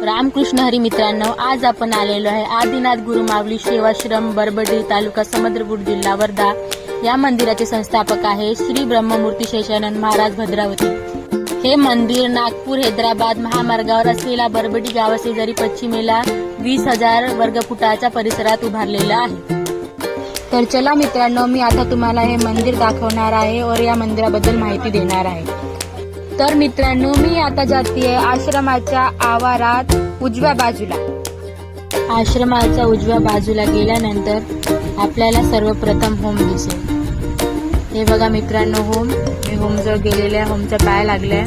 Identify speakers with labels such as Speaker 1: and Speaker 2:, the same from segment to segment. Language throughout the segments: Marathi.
Speaker 1: रामकृष्ण हरी मित्रांनो, आज आपण आलेलो आहे आदिनाथ गुरु माऊली सेवाश्रम बरबडी, तालुका समुद्रपूर, जिल्हा वर्धा। या मंदिराचे संस्थापक आहे श्री ब्रह्ममूर्ती शेषानंद महाराज भद्रावती। हे मंदिर नागपूर हैदराबाद महामार्गावर असलेल्या बरबडी गावाशेजारी पश्चिमेला 20,000 वर्गफुटाच्या परिसरात उभारलेलं आहे। तर चला मित्रांनो, मी आता तुम्हाला हे मंदिर दाखवणार आहे और या मंदिराबद्दल माहिती देणार आहे। तर मित्रांनो, मी आता जाते आश्रमाच्या आवारात उजव्या बाजूला। आश्रमाच्या उजव्या बाजूला गेल्यानंतर आपल्याला सर्वप्रथम होम दिसेल। हे बघा मित्रांनो, होम। मी होम जवळ गेलेल्या होमच्या पाय लागल्या।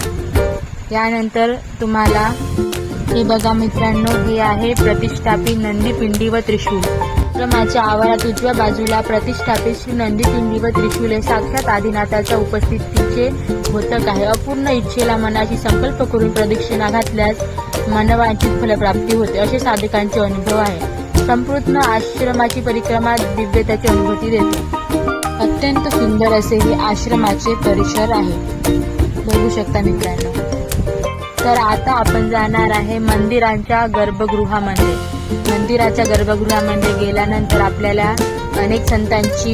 Speaker 1: यानंतर तुम्हाला हे बघा मित्रांनो, हे आहे प्रतिष्ठापित नंदी पिंडी व त्रिशूल। आश्रमाच्या आवारात उजव्या बाजूला प्रतिष्ठापित श्री नंदी पिंडी व त्रिशूल हे साक्षात आदिनाथाच्या उपस्थितीचे द्योतक आहे। अपूर्ण इच्छेला मनाची संकल्प करून प्रदक्षिणा घातल्यास मनवांछित फलप्राप्ती होते, असे साधकांचे अनुभव आहे। संपूर्ण आश्रमाची परिक्रमा दिव्यतेची अनुभूती देते। अत्यंत सुंदर असे हे आश्रमाचे परिसर आहे, बघू शकता मित्रांनो। तर आता आपण जाणार आहे मंदिराच्या गर्भगृहामध्ये। मंदिराच्या गर्भगृहामध्ये गेल्यानंतर आपल्याला अनेक संतांची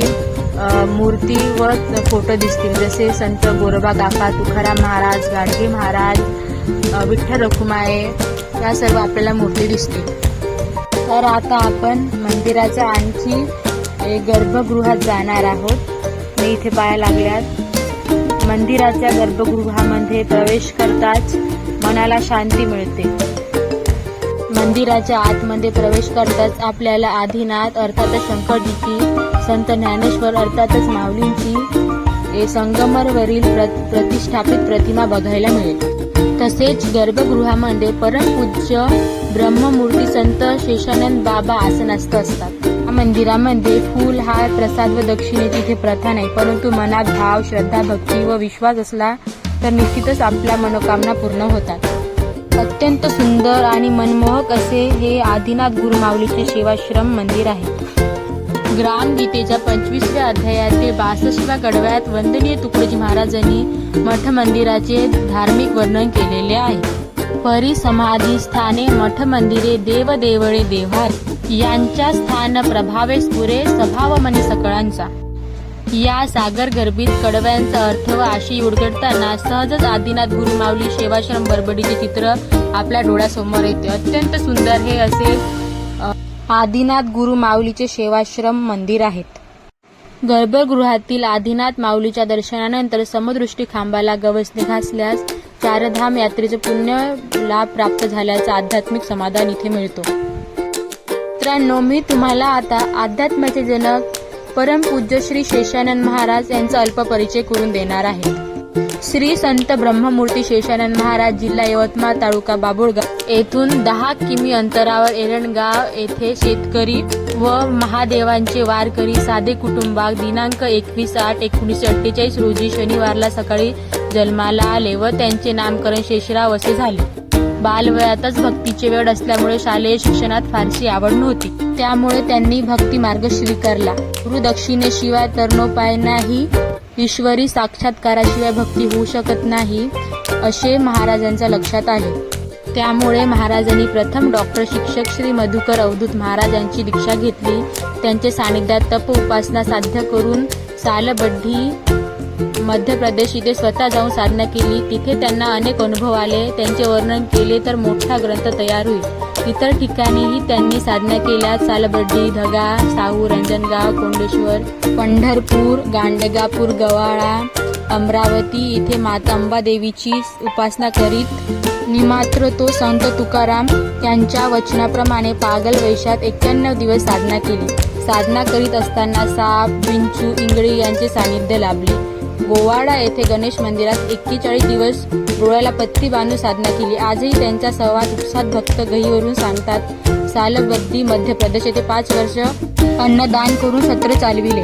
Speaker 1: मूर्ती व फोटो दिसतील, जसे संत गोरोबा काका, तुकाराम महाराज, गाडगे महाराज, विठ्ठल रखुमाई, या सर्व आपल्याला मूर्ती दिसतील। तर आता आपण मंदिराच्या आणखी गर्भगृहात जाणार आहोत। मी इथे पाया लागल्यात। मंदिराच्या गर्भगृहामध्ये प्रवेश करताच मनाला शांती मिळते। मंदिराच्या आतमध्ये प्रवेश करताच आपल्याला आदिनाथ अर्थातच शंकरजीची, संत ज्ञानेश्वर अर्थातच माऊलींची संगमरवरील प्रतिष्ठापित प्रतिमा बघायला मिळेल। तसेच गर्भगृहामध्ये परमपूज्य ब्रह्ममूर्ती संत शेषानंद बाबा आसनस्थ असतात। या मंदिरामध्ये फूल, हार, प्रसाद व दक्षिणेची इथे प्रथा नाही, परंतु मनात भाव, श्रद्धा, भक्ती व विश्वास असला तर निश्चितच आपल्या मनोकामना पूर्ण होतात। अत्यंत सुंदर आणि मनमोहक असे हे आदिनाथ गुरु माऊलीचे सेवाश्रम मंदिर आहे। ग्रामगीतेच्या 25व्या अध्यायातील 62व्या कडव्यात वंदनीय तुकडोजी महाराजांनी मठ मंदिराचे धार्मिक वर्णन केलेले आहे। परिसमाधी स्थाने मठ मंदिरे, देव देवळे देव्हार, यांच्या स्थान प्रभावे स्फुरे स्वभाव मनी सकळांचा। या सागर गर्भित कडव्यांचा अर्थ व आशय उलगडताना सहजच आदिनाथ गुरु माऊली सेवाश्रम बरबडीचे चित्र आपल्या डोळ्यासमोर येते। अत्यंत सुंदर हे असे आदिनाथ गुरु माऊलीचे सेवाश्रम मंदिर आहेत। गर्भगृहातील आदिनाथ माऊलीच्या दर्शनानंतर समदृष्टी खांबाला गवसणी घासल्यास चारधाम यात्रेचे पुण्य लाभ प्राप्त झाल्याचा आध्यात्मिक समाधान इथे मिळतो। मित्रांनो, मी तुम्हाला आता अध्यात्माचे जनक परमपूज्य श्री शेषानंद महाराज यांचा अल्प परिचय करून देणार आहे। श्री संत ब्रह्ममूर्ती शेषानंद महाराज, जिल्हा यवतमाळ, तालुका बाभुळगाव येथून 10 किमी अंतरावर एरणगाव येथे शेतकरी व महादेवांचे वारकरी साधे कुटुंबात दिनांक 21/8/1948 रोजी शनिवारला सकाळी जन्माला आले व त्यांचे नामकरण शेषराव असे झाले। बालवयातच भक्तीचे वेळ असल्यामुळे शालेय शिक्षणात फारशी आवड नव्हती, त्यामुळे त्यांनी भक्ती मार्ग स्वीकारला। गुरुदक्षिणेशिवाय तरणोपाय नाही, ईश्वरी साक्षात्काराशिवाय भक्ती होऊ शकत नाही, असे महाराजांच्या लक्षात आले। त्यामुळे महाराजांनी प्रथम डॉक्टर शिक्षक श्री मधुकर अवधूत महाराजांची दीक्षा घेतली। त्यांचे सानिध्यात तप उपासना साध्य करून सालबड्डी मध्य प्रदेश इथे स्वतः जाऊन साधना केली। तिथे त्यांना अनेक अनुभव आले, त्यांचे वर्णन केले तर मोठा ग्रंथ तयार होईल। इतर ठिकाणीही त्यांनी साधना केल्या। सालबड्डी, धगा, साहू, रंजनगाव, कोंडेश्वर, पंढरपूर, गांडगापूर, गवाळा, अमरावती इथे माता अंबादेवीची उपासना करीत निमात्र तो संत तुकाराम यांच्या वचनाप्रमाणे पागल वैशात 91 दिवस साधना केली। साधना करीत असताना साप, विंचू, इंगळी यांचे सानिध्य लाभले। गोवाडा येथे गणेश मंदिरात 41 दिवस डोळ्याला पत्ती बांधून साधना केली। आजही त्यांच्या सहवास उपसात भक्त गहीवरून सांगतात। सालबद्दी मध्य प्रदेश येथे 5 वर्ष अन्नदान करून सत्र चालविले।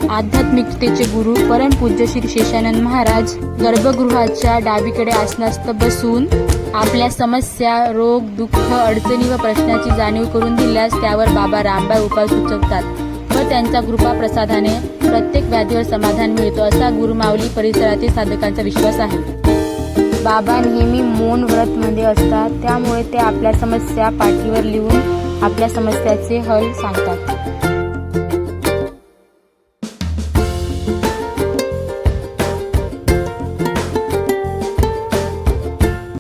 Speaker 1: आध्यात्मिकतेचे गुरु परमपूज्य श्री शेषानंद महाराज गर्भगृहाच्या डावीकडे आसनस्थ बसून आपल्या समस्या, रोग, दुःख, अडचणी व प्रश्नाची जाणीव करून दिल्यास त्यावर बाबा रामबाई उपाय सुचवतात व त्यांच्या कृपा प्रसादाने प्रत्येक व्याधीवर समाधान मिळतो, असा गुरुमाऊली परिसरातील साधकांचा विश्वास आहे। बाबा नेहमी मौन व्रत मध्ये असतात, त्यामुळे ते आपल्या समस्या पाटीवर लिहून आपल्या समस्याचे हल सांगतात.